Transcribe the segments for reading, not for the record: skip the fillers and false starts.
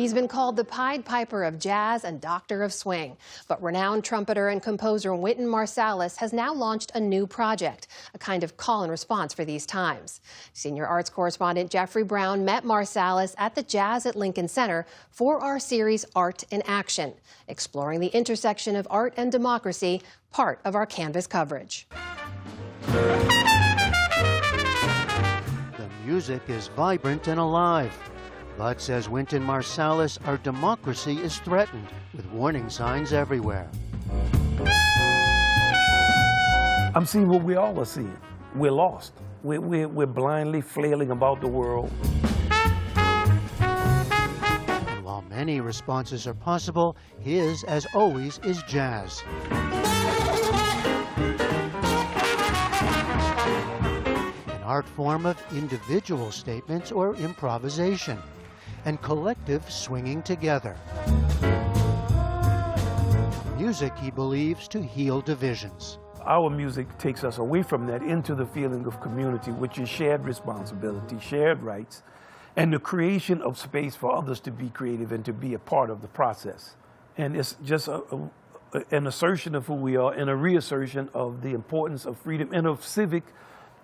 He's been called the Pied Piper of jazz and Doctor of Swing. But renowned trumpeter and composer Wynton Marsalis has now launched a new project, a kind of call and response for these times. Senior arts correspondent Jeffrey Brown met Marsalis at the Jazz at Lincoln Center for our series Art in Action, exploring the intersection of art and democracy, part of our Canvas coverage. The music is vibrant and alive. But, says Wynton Marsalis, our democracy is threatened, with warning signs everywhere. I'm seeing what we all are seeing. We're lost. We're blindly flailing about the world. And while many responses are possible, his, as always, is jazz. An art form of individual statements or improvisation, and collective swinging together. Music, he believes, to heal divisions. Our music takes us away from that into the feeling of community, which is shared responsibility, shared rights, and the creation of space for others to be creative and to be a part of the process. And it's just an assertion of who we are and a reassertion of the importance of freedom and of civic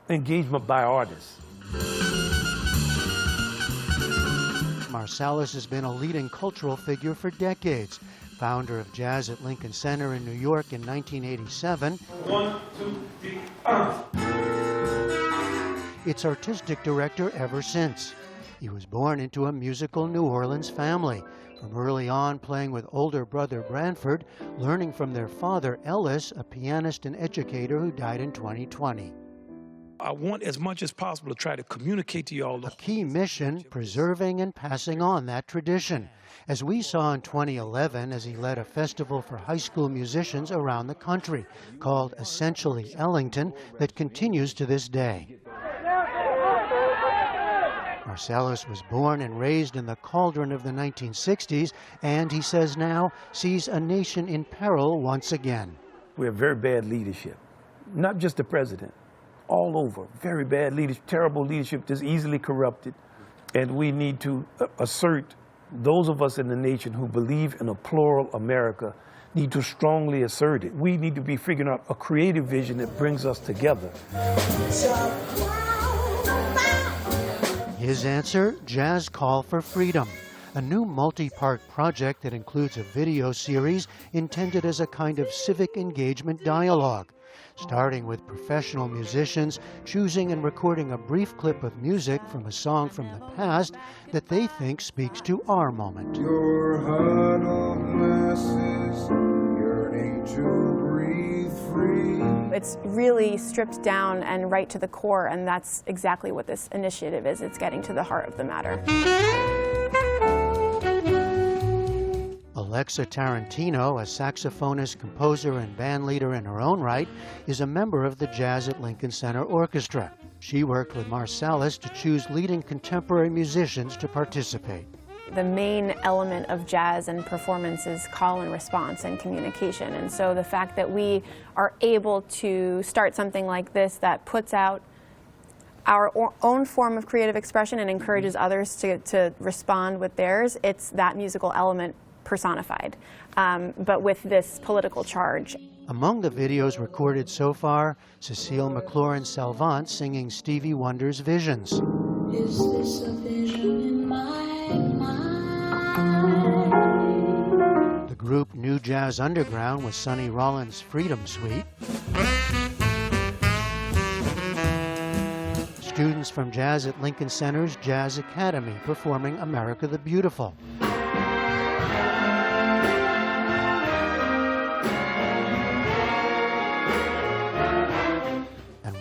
engagement by artists. Marsalis has been a leading cultural figure for decades. Founder of Jazz at Lincoln Center in New York in 1987. 1, 2, 3, Its artistic director ever since. He was born into a musical New Orleans family. From early on, playing with older brother Branford, learning from their father Ellis, a pianist and educator who died in 2020. I want as much as possible to try to communicate to you all. A key mission, preserving and passing on that tradition, as we saw in 2011 as he led a festival for high school musicians around the country called Essentially Ellington that continues to this day. Marsalis was born and raised in the cauldron of the 1960s and, he says now, sees a nation in peril once again. We have very bad leadership, not just the president. All over, very bad leadership, terrible leadership that's easily corrupted. And we need to assert, those of us in the nation who believe in a plural America need to strongly assert it. We need to be figuring out a creative vision that brings us together. His answer, Jazz Call for Freedom, a new multi-part project that includes a video series intended as a kind of civic engagement dialogue, starting with professional musicians choosing and recording a brief clip of music from a song from the past that they think speaks to our moment. Your heart of masses yearning to breathe free. It's really stripped down and right to the core, and that's exactly what this initiative is. It's getting to the heart of the matter. Alexa Tarantino, a saxophonist, composer, and bandleader in her own right, is a member of the Jazz at Lincoln Center Orchestra. She worked with Marsalis to choose leading contemporary musicians to participate. The main element of jazz and performance is call and response and communication. And so the fact that we are able to start something like this that puts out our own form of creative expression and encourages others to respond with theirs, it's that musical element personified, but with this political charge. Among the videos recorded so far, Cecile McLaurin-Salvant singing Stevie Wonder's Visions. Is this a vision in my mind? The group New Jazz Underground with Sonny Rollins' Freedom Suite. Students from Jazz at Lincoln Center's Jazz Academy performing America the Beautiful.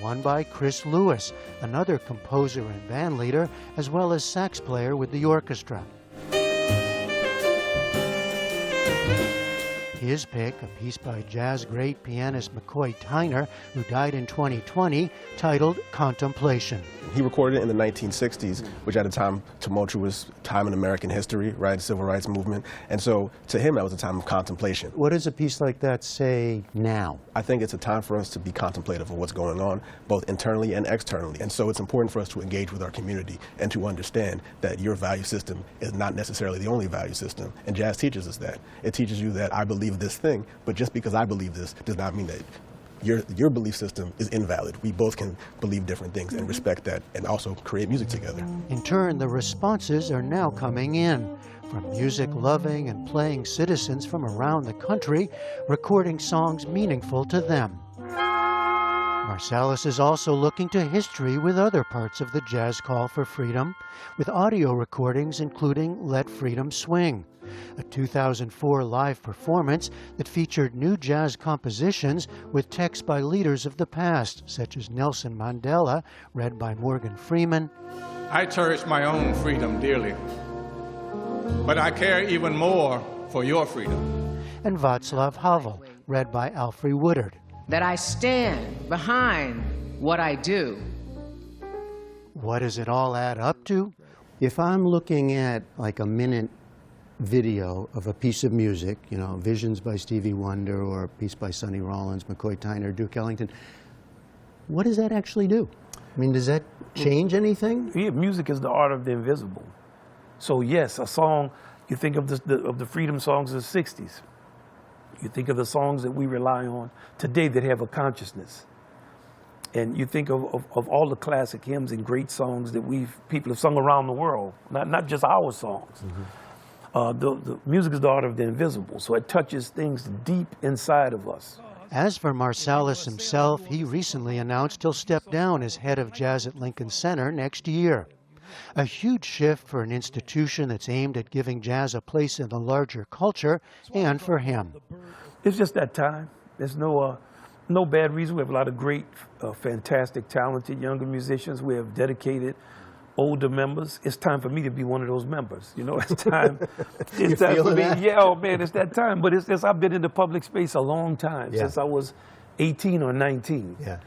One by Chris Lewis, another composer and bandleader, as well as sax player with the orchestra. His pick, a piece by jazz great pianist McCoy Tyner, who died in 2020, titled Contemplation. He recorded it in the 1960s, which at a time, tumultuous time in American history, right, civil rights movement. And so to him, that was a time of contemplation. What does a piece like that say now? I think it's a time for us to be contemplative of what's going on, both internally and externally. And so it's important for us to engage with our community and to understand that your value system is not necessarily the only value system. And jazz teaches us that. It teaches you that I believe this thing, but just because I believe this does not mean that your belief system is invalid. We both can believe different things and respect that and also create music together. In turn, the responses are now coming in from music-loving and playing citizens from around the country, recording songs meaningful to them. Marsalis is also looking to history with other parts of the jazz call for freedom, with audio recordings including Let Freedom Swing, a 2004 live performance that featured new jazz compositions with text by leaders of the past, such as Nelson Mandela, read by Morgan Freeman. I cherish my own freedom dearly, but I care even more for your freedom. And Václav Havel, read by Alfre Woodard. That I stand behind what I do. What does it all add up to? If I'm looking at like a minute video of a piece of music, you know, Visions by Stevie Wonder or a piece by Sonny Rollins, McCoy Tyner, Duke Ellington, what does that actually do? I mean, does that change anything? Yeah, music is the art of the invisible. So yes, a song, you think of the freedom songs of the 60s. You think of the songs that we rely on today that have a consciousness. And you think of all the classic hymns and great songs that people have sung around the world, not just our songs. Mm-hmm. The music is the art of the invisible, so it touches things deep inside of us. As for Marsalis himself, he recently announced he'll step down as head of jazz at Lincoln Center next year. A huge shift for an institution that's aimed at giving jazz a place in the larger culture, and for him. It's just that time. There's no bad reason. We have a lot of great, fantastic, talented younger musicians. We have dedicated older members. It's time for me to be one of those members. You know, it's time. It's time for me. That? Yeah, oh man, it's that time. But I've been in the public space a long time, since I was 18 or 19. Yeah.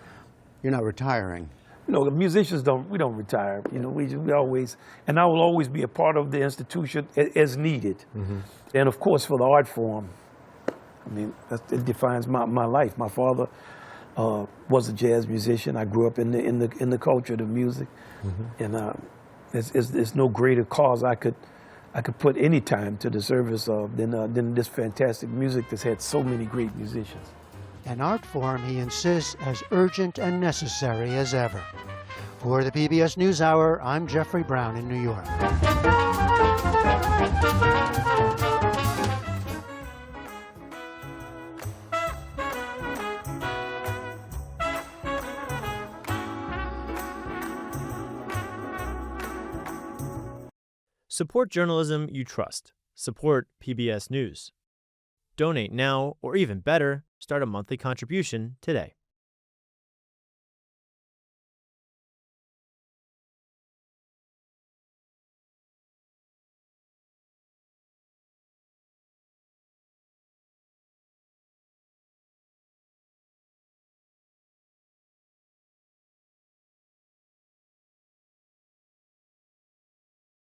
You're not retiring. You know, musicians don't retire. You know, we always, and I will always be a part of the institution as needed. Mm-hmm. And of course, for the art form, I mean, it defines my life. My father was a jazz musician. I grew up in the culture of the music, mm-hmm. And there's no greater cause I could put any time to the service of than this fantastic music that's had so many great musicians. An art form, he insists, as urgent and necessary as ever. For the PBS News Hour, I'm Jeffrey Brown in New York. Support journalism you trust. Support PBS News. Donate now, or even better, start a monthly contribution today.